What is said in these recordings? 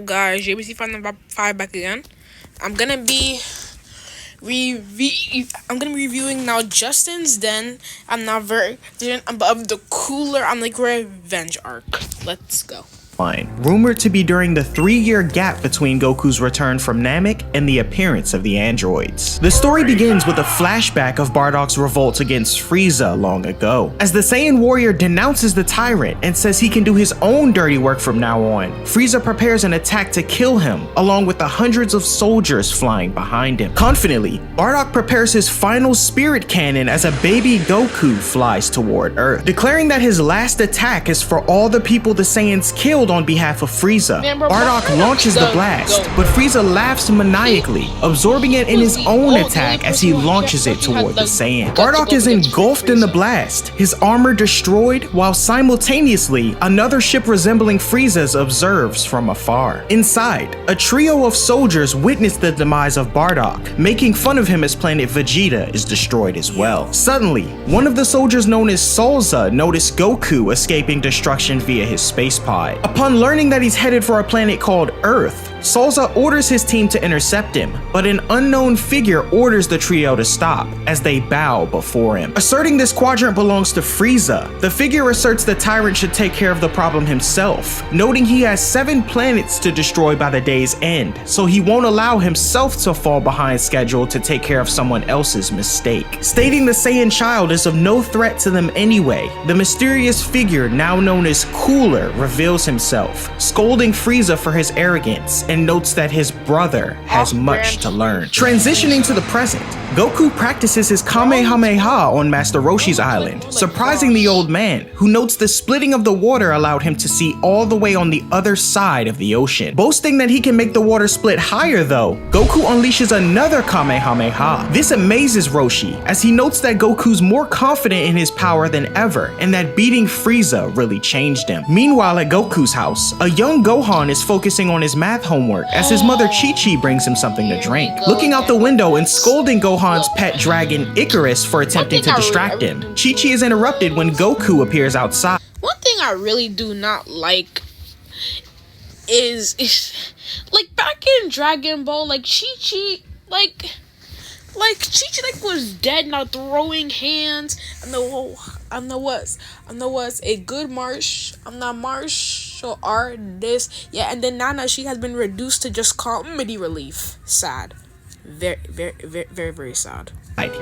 Guys, JBC 5 back again. I'm gonna be reviewing now Justin's Den. I'm not very of the cooler. I'm like revenge arc. Let's go. Rumored to be during the 3-year gap between Goku's return from Namek and the appearance of the androids. The story begins with a flashback of Bardock's revolt against Frieza long ago, as the Saiyan warrior denounces the tyrant and says he can do his own dirty work from now on. Frieza prepares an attack to kill him, along with the hundreds of soldiers flying behind him. Confidently, Bardock prepares his final spirit cannon as a baby Goku flies toward Earth, declaring that his last attack is for all the people the Saiyans killed on behalf of Frieza. Bardock launches the blast, but Frieza laughs maniacally, absorbing it in his own attack as he launches it toward the Saiyan. Bardock is engulfed in the blast, his armor destroyed, while simultaneously another ship resembling Frieza's observes from afar. Inside, a trio of soldiers witness the demise of Bardock, making fun of him as planet Vegeta is destroyed as well. Suddenly, one of the soldiers known as Salza noticed Goku escaping destruction via his space pod. Upon learning that he's headed for a planet called Earth, Salza orders his team to intercept him, but an unknown figure orders the trio to stop as they bow before him. Asserting this quadrant belongs to Frieza, the figure asserts the tyrant should take care of the problem himself, noting he has 7 planets to destroy by the day's end, so he won't allow himself to fall behind schedule to take care of someone else's mistake. Stating the Saiyan child is of no threat to them anyway, the mysterious figure now known as Cooler reveals himself, scolding Frieza for his arrogance, and notes that his brother has much to learn. Transitioning to the present, Goku practices his Kamehameha on Master Roshi's island, surprising the old man, who notes the splitting of the water allowed him to see all the way on the other side of the ocean. Boasting that he can make the water split higher though, Goku unleashes another Kamehameha. This amazes Roshi, as he notes that Goku's more confident in his power than ever, and that beating Frieza really changed him. Meanwhile, at Goku's house, a young Gohan is focusing on his math homework as his mother Chi-Chi brings him something to drink, looking out the window and scolding Gohan's pet dragon Icarus for attempting to distract him. Chi-Chi is interrupted when Goku appears outside. One thing I really do not like is like back in Dragon Ball, like Chi-Chi was dead, now throwing hands, and I'm a good martial artist. Yeah, and then Nana, she has been reduced to just comedy relief. Sad. Very, very, very, very, very sad.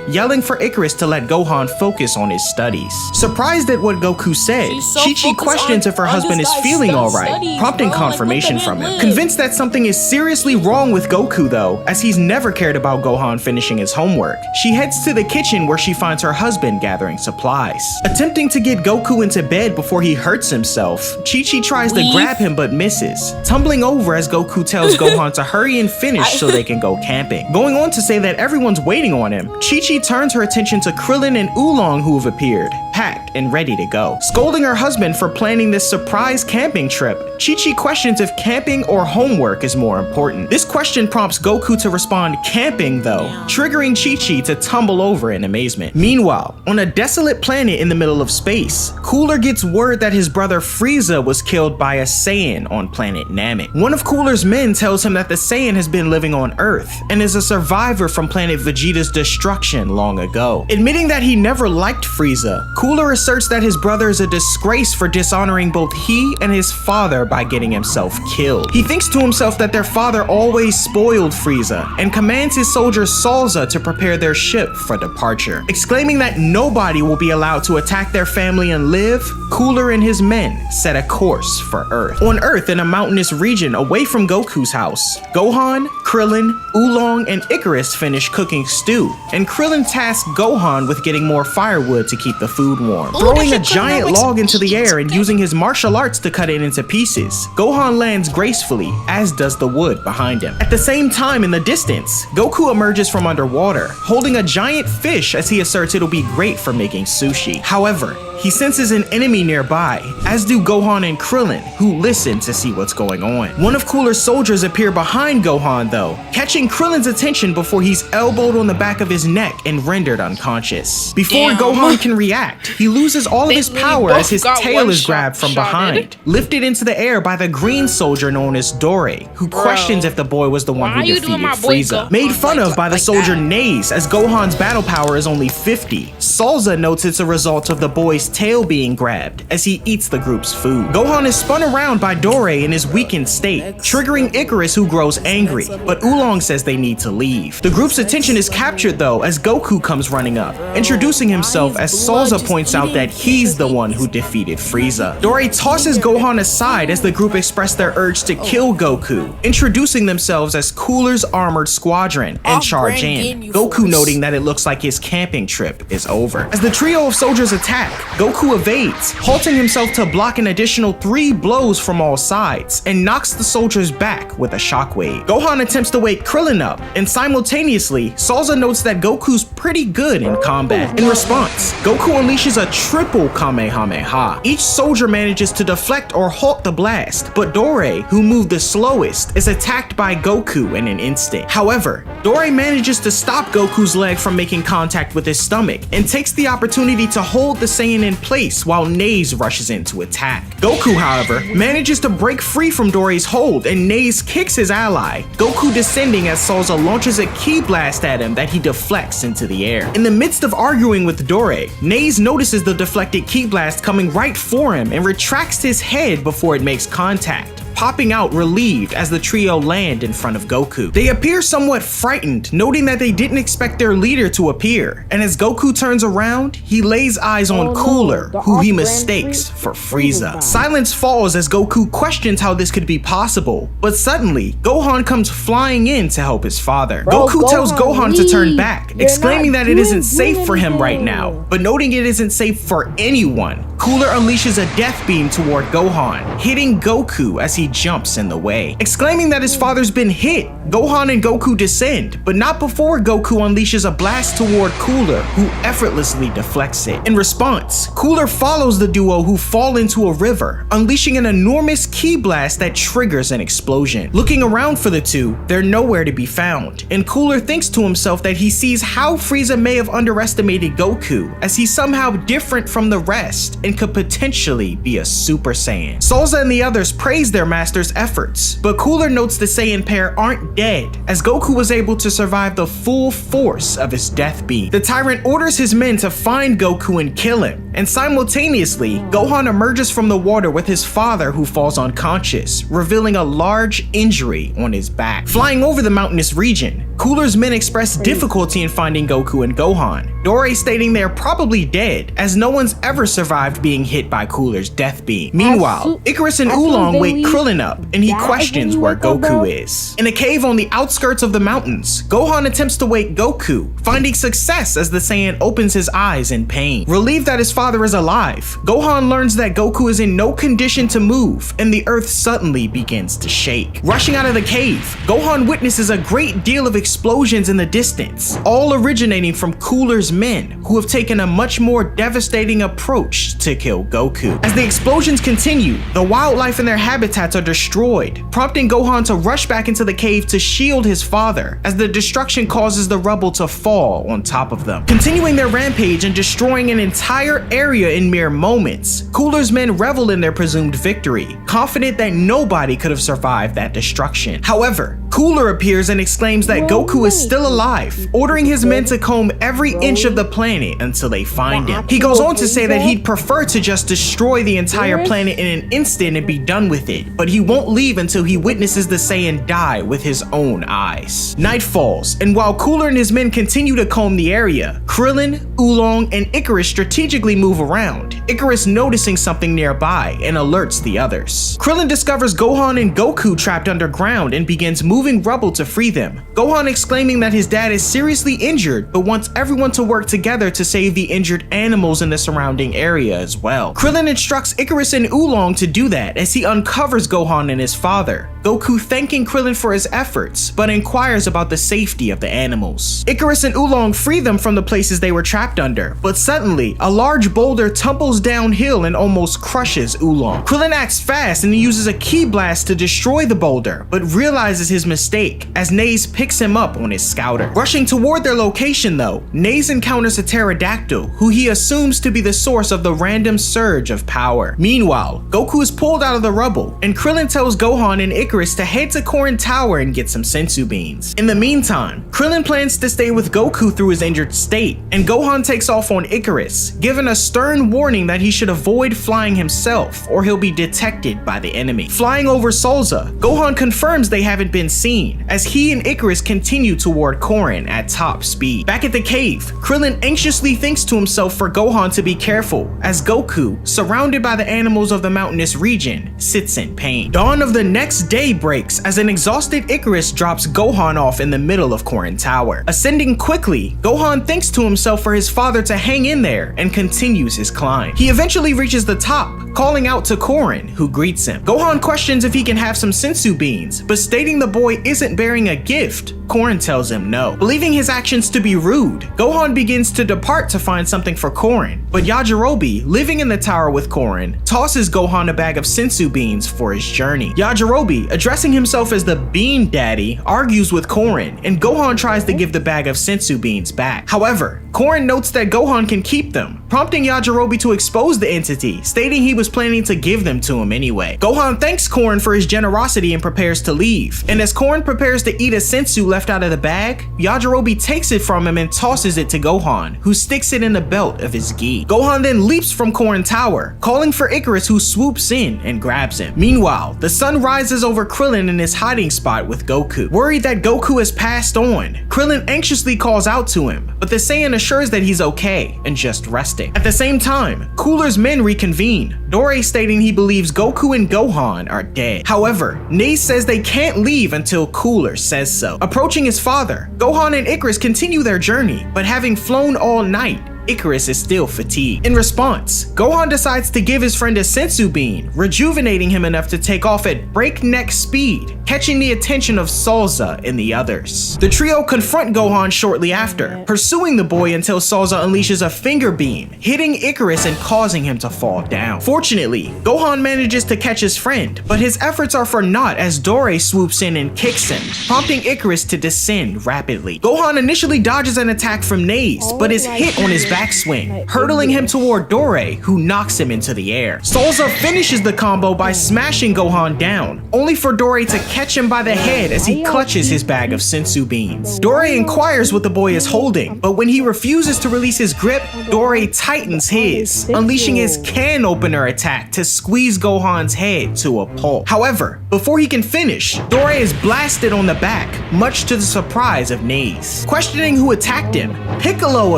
Yelling for Icarus to let Gohan focus on his studies. Surprised at what Goku said, Chi-Chi questions if her husband is feeling alright, prompting confirmation from him. Convinced that something is seriously wrong with Goku though, as he's never cared about Gohan finishing his homework, she heads to the kitchen where she finds her husband gathering supplies. Attempting to get Goku into bed before he hurts himself, Chi-Chi tries to grab him but misses, tumbling over as Goku tells Gohan to hurry and finish so they can go camping. Going on to say that everyone's waiting on him, Chi-Chi turns her attention to Krillin and Oolong, who have appeared, packed and ready to go. Scolding her husband for planning this surprise camping trip, Chi-Chi questions if camping or homework is more important. This question prompts Goku to respond camping though, triggering Chi-Chi to tumble over in amazement. Meanwhile, on a desolate planet in the middle of space, Cooler gets word that his brother Frieza was killed by a Saiyan on planet Namek. One of Cooler's men tells him that the Saiyan has been living on Earth and is a survivor from planet Vegeta's destruction long ago. Admitting that he never liked Frieza, Cooler asserts that his brother is a disgrace for dishonoring both he and his father by getting himself killed. He thinks to himself that their father always spoiled Frieza and commands his soldier Salza to prepare their ship for departure. Exclaiming that nobody will be allowed to attack their family and live, Cooler and his men set a course for Earth. On Earth, in a mountainous region away from Goku's house, Gohan, Krillin, Oolong, and Icarus finish cooking stew, and Krillin tasks Gohan with getting more firewood to keep the food warm. Throwing a giant log into the air and using his martial arts to cut it into pieces, Gohan lands gracefully, as does the wood behind him. At the same time, in the distance, Goku emerges from underwater, holding a giant fish as he asserts it'll be great for making sushi. However, he senses an enemy nearby, as do Gohan and Krillin, who listen to see what's going on. One of Cooler's soldiers appear behind Gohan though, catching Krillin's attention before he's elbowed on the back of his neck and rendered unconscious. Before Gohan can react, he loses all of his power as his tail is grabbed from behind, lifted into the air by the green soldier known as Dore, who questions if the boy was the one who defeated Frieza. Made fun of by the soldier Naze, as Gohan's battle power is only 50. Salza notes it's a result of the boy's tail being grabbed as he eats the group's food. Gohan is spun around by Dore in his weakened state, triggering Icarus, who grows angry, but Oolong says they need to leave. The group's attention is captured though as Goku comes running up, introducing himself as Salza points out that he's the one who defeated Frieza. Dore tosses Gohan aside as the group express their urge to kill Goku, introducing themselves as Cooler's Armored Squadron and charge in, Goku noting that it looks like his camping trip is over. As the trio of soldiers attack, Goku evades, halting himself to block an additional 3 blows from all sides, and knocks the soldiers back with a shockwave. Gohan attempts to wake Krillin up, and simultaneously, Salza notes that Goku's pretty good in combat. In response, Goku unleashes a triple Kamehameha. Each soldier manages to deflect or halt the blast, but Dore, who moved the slowest, is attacked by Goku in an instant. However, Dore manages to stop Goku's leg from making contact with his stomach, and takes the opportunity to hold the Saiyan in place while Naze rushes in to attack. Goku, however, manages to break free from Dore's hold, and Naze kicks his ally, Goku descending as Salza launches a ki blast at him that he deflects into the air. In the midst of arguing with Dore, Naze notices the deflected ki blast coming right for him and retracts his head before it makes contact, popping out relieved as the trio land in front of Goku. They appear somewhat frightened, noting that they didn't expect their leader to appear, and as Goku turns around, he lays eyes on Cooler, who he mistakes for Frieza. Silence falls as Goku questions how this could be possible, but suddenly, Gohan comes flying in to help his father. Goku tells Gohan to turn back, exclaiming that it isn't safe for him right now, but noting it isn't safe for anyone. Cooler unleashes a death beam toward Gohan, hitting Goku as he jumps in the way. Exclaiming that his father's been hit, Gohan and Goku descend, but not before Goku unleashes a blast toward Cooler, who effortlessly deflects it. In response, Cooler follows the duo, who fall into a river, unleashing an enormous ki blast that triggers an explosion. Looking around for the two, they're nowhere to be found, and Cooler thinks to himself that he sees how Frieza may have underestimated Goku, as he's somehow different from the rest and could potentially be a Super Saiyan. Salza and the others praise their master's efforts, but Cooler notes the Saiyan pair aren't dead, as Goku was able to survive the full force of his death beam. The tyrant orders his men to find Goku and kill him, and simultaneously, Gohan emerges from the water with his father, who falls unconscious, revealing a large injury on his back. Flying over the mountainous region, Cooler's men express difficulty in finding Goku and Gohan, Dore stating they are probably dead, as no one's ever survived being hit by Cooler's death beam. Meanwhile, Icarus and Oolong wake Krillin up, and he questions where Goku is. In a cave on the outskirts of the mountains, Gohan attempts to wake Goku, finding success as the Saiyan opens his eyes in pain. Relieved that his father is alive, Gohan learns that Goku is in no condition to move, and the earth suddenly begins to shake. Rushing out of the cave, Gohan witnesses a great deal of explosions in the distance, all originating from Cooler's men, who have taken a much more devastating approach to kill Goku. As the explosions continue, the wildlife in their habitats are destroyed, prompting Gohan to rush back into the cave to shield his father, as the destruction causes the rubble to fall on top of them. Continuing their rampage and destroying an entire area in mere moments, Cooler's men revel in their presumed victory, confident that nobody could have survived that destruction. However, Cooler appears and exclaims that Goku is still alive, ordering his men to comb every inch of the planet until they find him. He goes on to say that he'd prefer to just destroy the entire planet in an instant and be done with it, but he won't leave until he witnesses the Saiyan die with his own eyes. Night falls, and while Cooler and his men continue to comb the area, Krillin, Oolong, and Icarus strategically move around, Icarus noticing something nearby and alerts the others. Krillin discovers Gohan and Goku trapped underground and begins moving moving rubble to free them. Gohan exclaiming that his dad is seriously injured but wants everyone to work together to save the injured animals in the surrounding area as well. Krillin instructs Icarus and Oolong to do that as he uncovers Gohan and his father. Goku thanking Krillin for his efforts, but inquires about the safety of the animals. Icarus and Oolong free them from the places they were trapped under, but suddenly, a large boulder tumbles downhill and almost crushes Oolong. Krillin acts fast and he uses a ki blast to destroy the boulder, but realizes his mistake as Naze picks him up on his scouter. Rushing toward their location though, Naze encounters a pterodactyl, who he assumes to be the source of the random surge of power. Meanwhile, Goku is pulled out of the rubble, and Krillin tells Gohan and Icarus to head to Korin Tower and get some sensu beans. In the meantime, Krillin plans to stay with Goku through his injured state, and Gohan takes off on Icarus, given a stern warning that he should avoid flying himself or he'll be detected by the enemy. Flying over Salza, Gohan confirms they haven't been seen, as he and Icarus continue toward Korin at top speed. Back at the cave, Krillin anxiously thinks to himself for Gohan to be careful, as Goku, surrounded by the animals of the mountainous region, sits in pain. Dawn of the next day breaks as an exhausted Icarus drops Gohan off in the middle of Korin Tower. Ascending quickly, Gohan thinks to himself for his father to hang in there and continues his climb. He eventually reaches the top, calling out to Korin, who greets him. Gohan questions if he can have some sensu beans, but stating the boy isn't bearing a gift, Korin tells him no. Believing his actions to be rude, Gohan begins to depart to find something for Korin, but Yajirobe, living in the tower with Korin, tosses Gohan a bag of sensu beans for his journey. Yajirobe, addressing himself as the Bean Daddy, argues with Korin, and Gohan tries to give the bag of sensu beans back. However, Korin notes that Gohan can keep them, prompting Yajirobe to expose the entity, stating he was planning to give them to him anyway. Gohan thanks Korin for his generosity and prepares to leave, and as Korin prepares to eat a sensu left out of the bag, Yajirobe takes it from him and tosses it to Gohan, who sticks it in the belt of his gi. Gohan then leaps from Korin Tower, calling for Icarus, who swoops in and grabs him. Meanwhile, the sun rises over Krillin in his hiding spot with Goku. Worried that Goku has passed on, Krillin anxiously calls out to him, but the Saiyan assures that he's okay and just resting. At the same time, Cooler's men reconvene, Dore stating he believes Goku and Gohan are dead. However, Naze says they can't leave until Cooler says so. Approaching his father, Gohan and Icarus continue their journey, but having flown all night, Icarus is still fatigued. In response, Gohan decides to give his friend a sensu bean, rejuvenating him enough to take off at breakneck speed, catching the attention of Salza and the others. The trio confront Gohan shortly after, pursuing the boy until Salza unleashes a finger beam, hitting Icarus and causing him to fall down. Fortunately, Gohan manages to catch his friend, but his efforts are for naught as Dore swoops in and kicks him, prompting Icarus to descend rapidly. Gohan initially dodges an attack from Naze, but is hit on his backswing, hurtling him toward Dore, who knocks him into the air. Salza finishes the combo by smashing Gohan down, only for Dore to catch him by the head as he clutches his bag of sensu beans. Dore inquires what the boy is holding, but when he refuses to release his grip, Dore tightens his, unleashing his can opener attack to squeeze Gohan's head to a pulp. However, before he can finish, Dore is blasted on the back, much to the surprise of Naze. Questioning who attacked him, Piccolo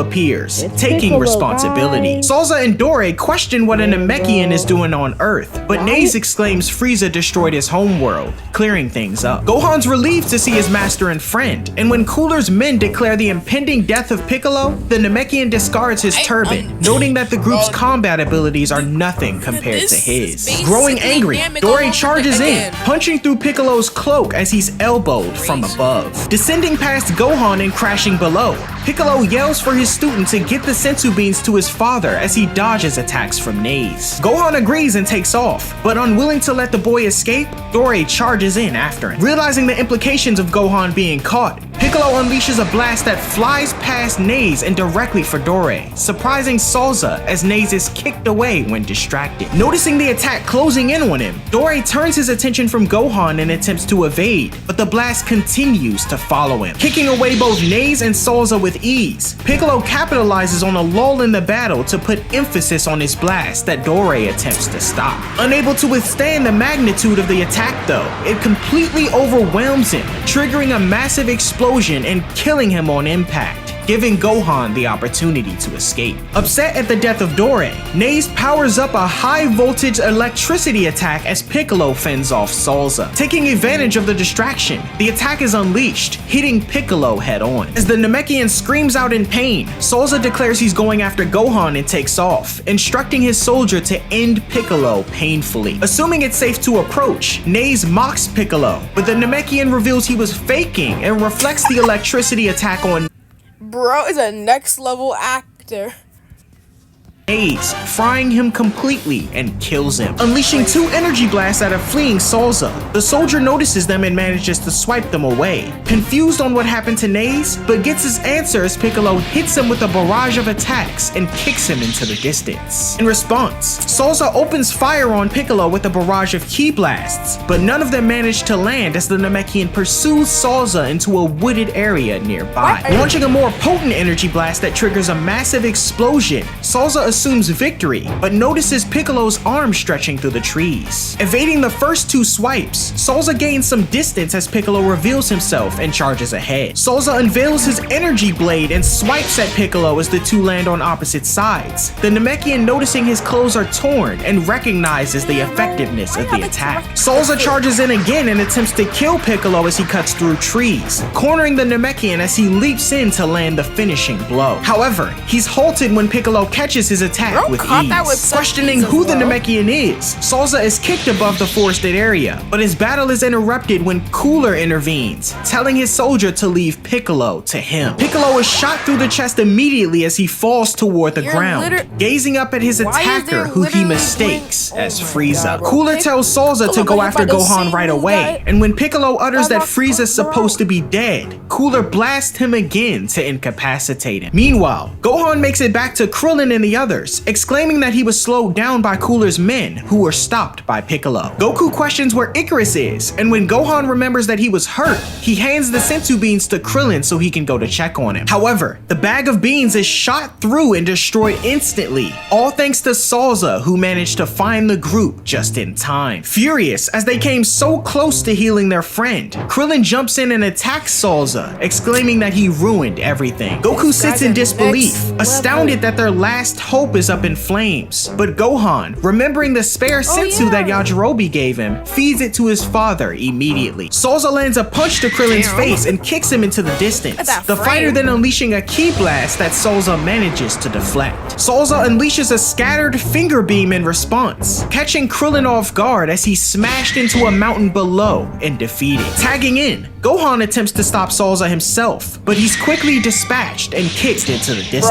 appears, taking responsibility. Salza and Dore question what a Namekian is doing on Earth, but Naze exclaims Frieza destroyed his homeworld, clearing things up. Gohan's relieved to see his master and friend, and when Cooler's men declare the impending death of Piccolo, the Namekian discards his turban, noting that the group's combat abilities are nothing compared to his. Growing angry, Dore charges in, punching through Piccolo's cloak as he's elbowed from above. Descending past Gohan and crashing below, Piccolo yells for his student to get the sensu beans to his father as he dodges attacks from Naze. Gohan agrees and takes off, but unwilling to let the boy escape, Dore charges in after him. Realizing the implications of Gohan being caught, Piccolo unleashes a blast that flies past Naze and directly for Dore, surprising Salza as Naze is kicked away when distracted. Noticing the attack closing in on him, Dore turns his attention from Gohan and attempts to evade, but the blast continues to follow him. Kicking away both Naze and Salza with ease, Piccolo capitalizes on a lull in the battle to put emphasis on his blast that Dore attempts to stop. Unable to withstand the magnitude of the attack though, it completely overwhelms him, triggering a massive explosion and killing him on impact. giving Gohan the opportunity to escape. Upset at the death of Dore, Naze powers up a high-voltage electricity attack as Piccolo fends off Salza. Taking advantage of the distraction, the attack is unleashed, hitting Piccolo head-on. As the Namekian screams out in pain, Salza declares he's going after Gohan and takes off, instructing his soldier to end Piccolo painfully. Assuming it's safe to approach, Naze mocks Piccolo, but the Namekian reveals he was faking and reflects the electricity attack on Bro is a next level actor. Naze, frying him completely and kills him, unleashing 2 energy blasts at a fleeing Salza. The soldier notices them and manages to swipe them away. Confused on what happened to Naze, but gets his answer as Piccolo hits him with a barrage of attacks and kicks him into the distance. In response, Salza opens fire on Piccolo with a barrage of ki blasts, but none of them manage to land as the Namekian pursues Salza into a wooded area nearby. Launching a more potent energy blast that triggers a massive explosion, Salza assumes victory, but notices Piccolo's arm stretching through the trees. Evading the first 2 swipes, Salza gains some distance as Piccolo reveals himself and charges ahead. Salza unveils his energy blade and swipes at Piccolo as the 2 land on opposite sides. The Namekian, noticing his clothes are torn, and recognizes the effectiveness of the attack. Salza charges in again and attempts to kill Piccolo as he cuts through trees, cornering the Namekian as he leaps in to land the finishing blow. However, he's halted when Piccolo catches his attack with ease. Questioning who the Namekian is, Salza is kicked above the forested area, but his battle is interrupted when Cooler intervenes, telling his soldier to leave Piccolo to him. Piccolo is shot through the chest immediately as he falls toward the ground, gazing up at his attacker who he mistakes as Frieza. Cooler tells Salza to go after Gohan right away, and when Piccolo utters that Frieza's supposed to be dead, Cooler blasts him again to incapacitate him. Meanwhile, Gohan makes it back to Krillin and the others, exclaiming that he was slowed down by Cooler's men, who were stopped by Piccolo. Goku questions where Icarus is, and when Gohan remembers that he was hurt, he hands the senzu beans to Krillin so he can go to check on him. However, the bag of beans is shot through and destroyed instantly, all thanks to Salza, who managed to find the group just in time. Furious as they came so close to healing their friend, Krillin jumps in and attacks Salza, exclaiming that he ruined everything. Goku sits in disbelief, astounded that their last hope is up in flames, but Gohan, remembering the spare senzu that Yajirobe gave him, feeds it to his father immediately. Salza lands a punch to Krillin's face and kicks him into the distance, the fighter then unleashing a ki blast that Salza manages to deflect. Salza unleashes a scattered finger beam in response, catching Krillin off guard as he's smashed into a mountain below and defeated. Tagging in, Gohan attempts to stop Salza himself, but he's quickly dispatched and kicked into the distance.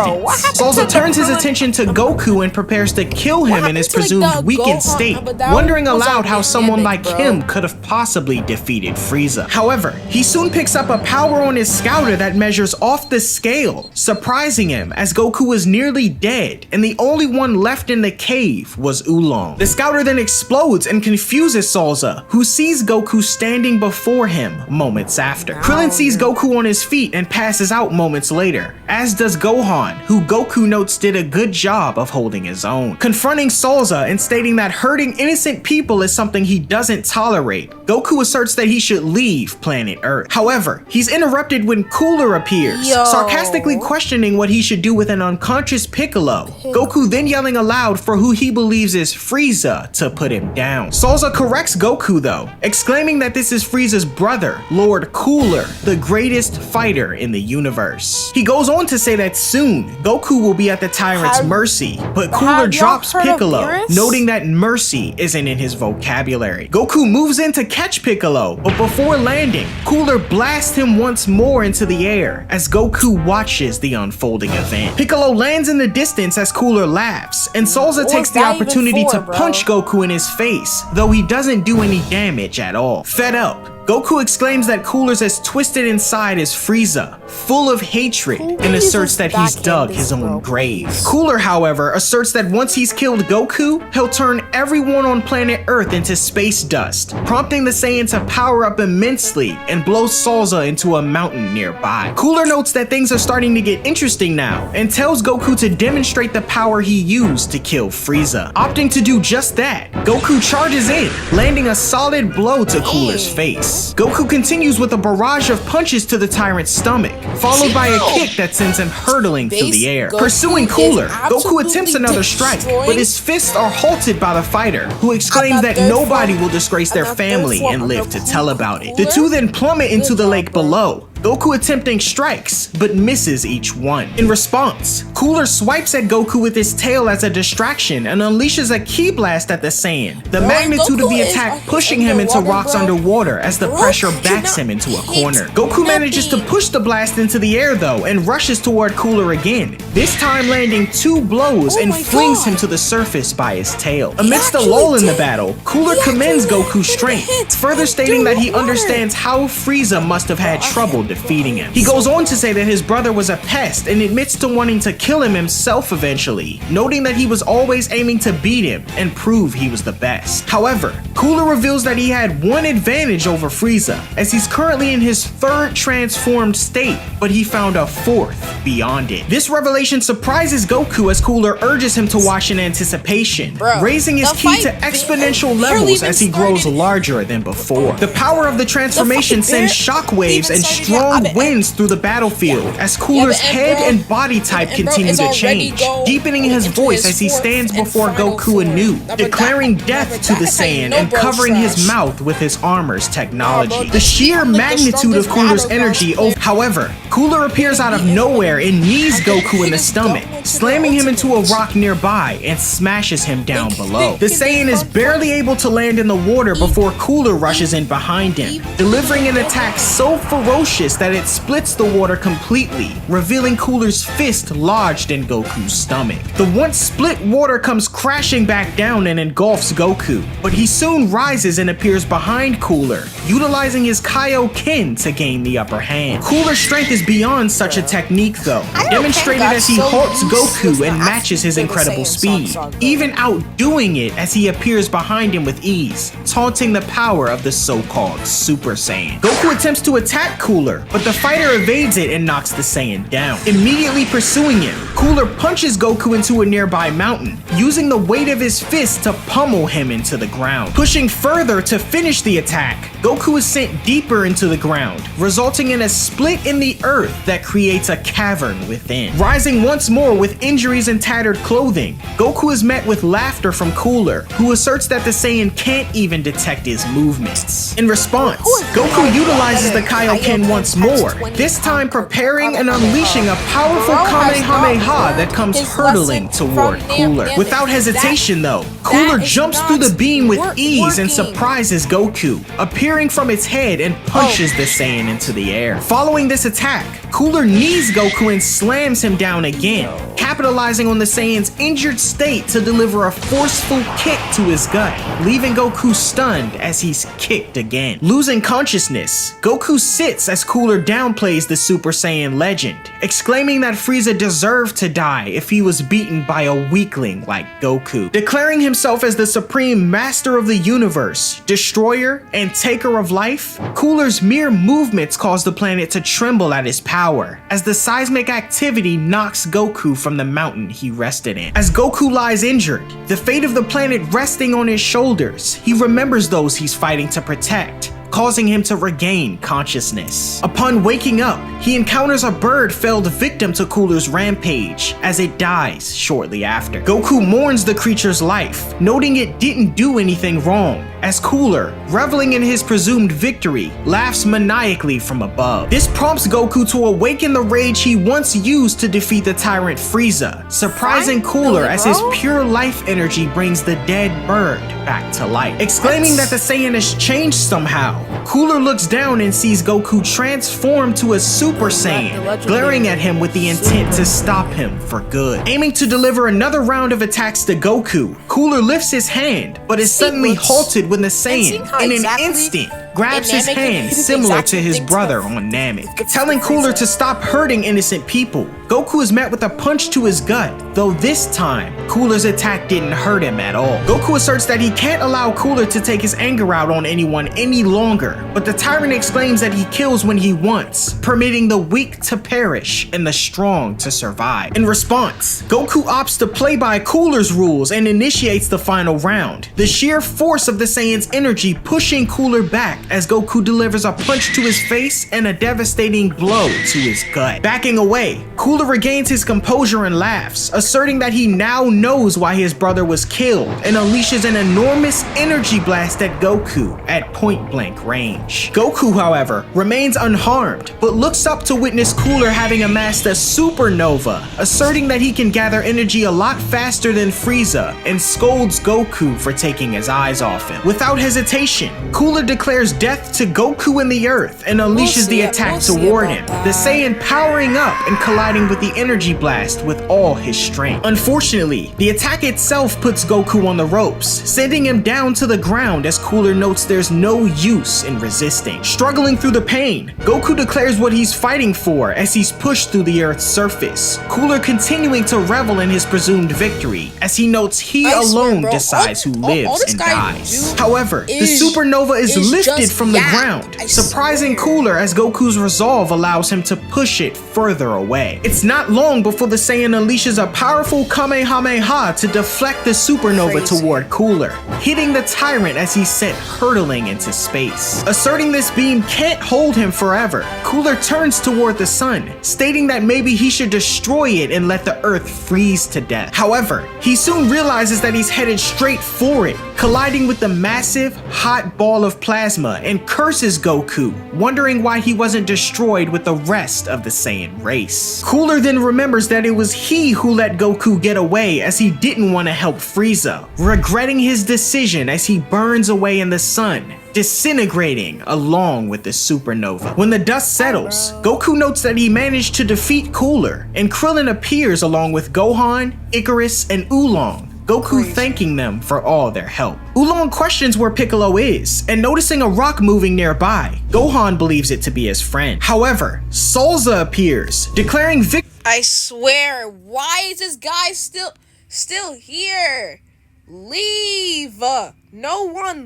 Salza turns his attention to Goku and prepares to kill him in his presumed weakened state, wondering aloud how someone like him could have possibly defeated Frieza. However, he soon picks up a power on his scouter that measures off the scale, surprising him as Goku was nearly dead and the only one left in the cave was Oolong. The scouter then explodes and confuses Salza, who sees Goku standing before him moments after. Krillin sees Goku on his feet and passes out moments later, as does Gohan, who Goku notes did a good job of holding his own. Confronting Salza and stating that hurting innocent people is something he doesn't tolerate, Goku asserts that he should leave planet Earth. However, he's interrupted when Cooler appears, sarcastically questioning what he should do with an unconscious Piccolo. Goku then yelling aloud for who he believes is Frieza to put him down. Salza corrects Goku though, exclaiming that this is Frieza's brother, Lord Cooler, the greatest fighter in the universe. He goes on to say that soon, Goku will be at the tyrant's mercy, but Cooler drops Piccolo, noting that mercy isn't in his vocabulary. Goku moves in to catch Piccolo, but before landing, Cooler blasts him once more into the air as Goku watches the unfolding event. Piccolo lands in the distance as Cooler laughs, and Salza takes the opportunity to punch Goku in his face, though he doesn't do any damage at all. Fed up, Goku exclaims that Cooler's as twisted inside as Frieza, full of hatred, and asserts that he's dug his own grave. Cooler, however, asserts that once he's killed Goku, he'll turn everyone on planet Earth into space dust, prompting the Saiyan to power up immensely and blow Salza into a mountain nearby. Cooler notes that things are starting to get interesting now, and tells Goku to demonstrate the power he used to kill Frieza. Opting to do just that, Goku charges in, landing a solid blow to Cooler's face. this. Goku continues with a barrage of punches to the tyrant's stomach, followed by a kick that sends him hurtling through the air. Pursuing Cooler, Goku attempts another strike, but his fists are halted by the fighter, who exclaims that nobody will disgrace their family and live to tell about it. The two then plummet into the lake below, Goku attempting strikes, but misses each one. In response, Cooler swipes at Goku with his tail as a distraction and unleashes a ki blast at the Saiyan, the magnitude of the attack pushing him into rocks underwater as the pressure backs him into a corner. Goku manages to push the blast into the air though and rushes toward Cooler again, this time landing 2 blows and flings him to the surface by his tail. Amidst a lull in the battle, Cooler commends Goku's strength, further stating that he understands how Frieza must have had trouble defeating him. He goes on to say that his brother was a pest and admits to wanting to kill him himself eventually, noting that he was always aiming to beat him and prove he was the best. However, Cooler reveals that he had one advantage over Frieza, as he's currently in his 3rd transformed state, but he found a 4th beyond it. This revelation surprises Goku as Cooler urges him to watch in anticipation, raising his ki to exponential levels as he grows larger than before. The power of the transformation sends shockwaves and strong winds through the battlefield as Cooler's head and body type continue to change, deepening his voice as he stands before Goku anew, declaring death to the Saiyan and covering his mouth with his armor's technology. The sheer magnitude of Cooler's energy, however, Cooler appears out of nowhere and knees Goku in the stomach, slamming him into a rock nearby and smashes him down below. The Saiyan is barely able to land in the water before Cooler rushes in behind him, delivering an attack so ferocious that it splits the water completely, revealing Cooler's fist lodged in Goku's stomach. The once split water comes crashing back down and engulfs Goku, but he soon rises and appears behind Cooler, utilizing his Kaioken to gain the upper hand. Cooler's strength is beyond such a technique though, demonstrated as he halts Goku and matches his incredible speed, even outdoing it as he appears behind him with ease, taunting the power of the so-called Super Saiyan. Goku attempts to attack Cooler, but the fighter evades it and knocks the Saiyan down. Immediately pursuing him, Cooler punches Goku into a nearby mountain, using the weight of his fist to pummel him into the ground. Pushing further to finish the attack, Goku is sent deeper into the ground, resulting in a split in the earth that creates a cavern within. Rising once more with injuries and tattered clothing, Goku is met with laughter from Cooler, who asserts that the Saiyan can't even detect his movements. In response, Goku utilizes the Kaioken once more, this time preparing and unleashing a powerful Kamehameha that comes hurtling toward Cooler. Without hesitation though, Cooler jumps through the beam with ease and surprises Goku, appearing from its head and punches the Saiyan into the air. Following this attack, Cooler knees Goku and slams him down again, capitalizing on the Saiyan's injured state to deliver a forceful kick to his gut, leaving Goku stunned as he's kicked again. Losing consciousness, Goku sits as Cooler downplays the Super Saiyan legend, exclaiming that Frieza deserved to die if he was beaten by a weakling like Goku. Declaring himself as the supreme master of the universe, destroyer, and taker of life, Cooler's mere movements cause the planet to tremble at his power, as the seismic activity knocks Goku from the mountain he rested in. As Goku lies injured, the fate of the planet resting on his shoulders, he remembers those he's fighting to protect, causing him to regain consciousness. Upon waking up, he encounters a bird felled victim to Cooler's rampage, as it dies shortly after. Goku mourns the creature's life, noting it didn't do anything wrong, as Cooler, reveling in his presumed victory, laughs maniacally from above. This prompts Goku to awaken the rage he once used to defeat the tyrant Frieza, surprising Cooler as his pure life energy brings the dead bird back to life. Exclaiming that the Saiyan has changed somehow, Cooler looks down and sees Goku transform to a Super Saiyan, glaring at him with the intent to stop him for good. Aiming to deliver another round of attacks to Goku, Cooler lifts his hand, but is suddenly halted when the Saiyan, in an instant, grabs his hand similar to his brother on Namek, telling Cooler to stop hurting innocent people. Goku is met with a punch to his gut, though this time, Cooler's attack didn't hurt him at all. Goku asserts that he can't allow Cooler to take his anger out on anyone any longer, but the tyrant exclaims that he kills when he wants, permitting the weak to perish and the strong to survive. In response, Goku opts to play by Cooler's rules and initiates the final round, the sheer force of the Saiyan's energy pushing Cooler back as Goku delivers a punch to his face and a devastating blow to his gut. Backing away, Cooler regains his composure and laughs, asserting that he now knows why his brother was killed, and unleashes an enormous energy blast at Goku at point-blank range. Goku, however, remains unharmed, but looks up to witness Cooler having amassed a supernova, asserting that he can gather energy a lot faster than Frieza, and scolds Goku for taking his eyes off him. Without hesitation, Cooler declares death to Goku and the Earth and unleashes the attack toward him, the Saiyan powering up and colliding with the energy blast with all his strength. Unfortunately, the attack itself puts Goku on the ropes, sending him down to the ground as Cooler notes there's no use in resisting. Struggling through the pain, Goku declares what he's fighting for as he's pushed through the Earth's surface, Cooler continuing to revel in his presumed victory as he notes he alone decides who lives and dies. However, the supernova is lifted from the ground, surprising Cooler as Goku's resolve allows him to push it further away. It's not long before the Saiyan unleashes a powerful Kamehameha to deflect the supernova toward Cooler, hitting the tyrant as he's sent hurtling into space. Asserting this beam can't hold him forever, Cooler turns toward the sun, stating that maybe he should destroy it and let the Earth freeze to death. However, he soon realizes that he's headed straight for it, colliding with the massive, hot ball of plasma and curses Goku, wondering why he wasn't destroyed with the rest of the Saiyan race. Cooler then remembers that it was he who let Goku get away as he didn't want to help Frieza, regretting his decision as he burns away in the sun, disintegrating along with the supernova. When the dust settles, Goku notes that he managed to defeat Cooler, and Krillin appears along with Gohan, Icarus, and Oolong, Goku thanking them for all their help. Oolong questions where Piccolo is, and noticing a rock moving nearby, Gohan believes it to be his friend. However, Salza appears, declaring victory. I swear, why is this guy still here? Leave! No one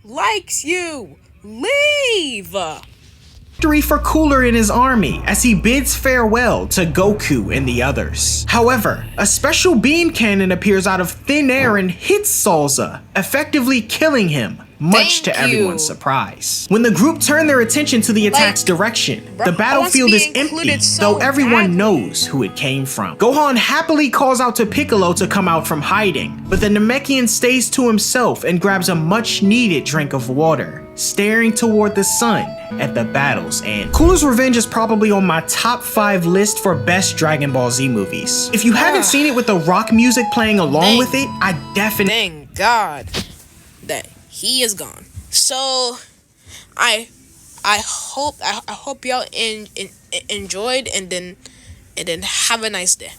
likes you! Leave! For Cooler and his army as he bids farewell to Goku and the others. However, a special beam cannon appears out of thin air and hits Salza, effectively killing him, much to everyone's surprise. When the group turn their attention to the attack's direction, the battlefield is empty, though everyone knows who it came from. Gohan happily calls out to Piccolo to come out from hiding, but the Namekian stays to himself and grabs a much-needed drink of water, staring toward the sun at the battle's end. Cooler's Revenge is probably on my top 5 list for best Dragon Ball Z movies. If you haven't seen it with the rock music playing along with it, I definitely... Thank God that he is gone. So I hope y'all enjoyed, and then have a nice day.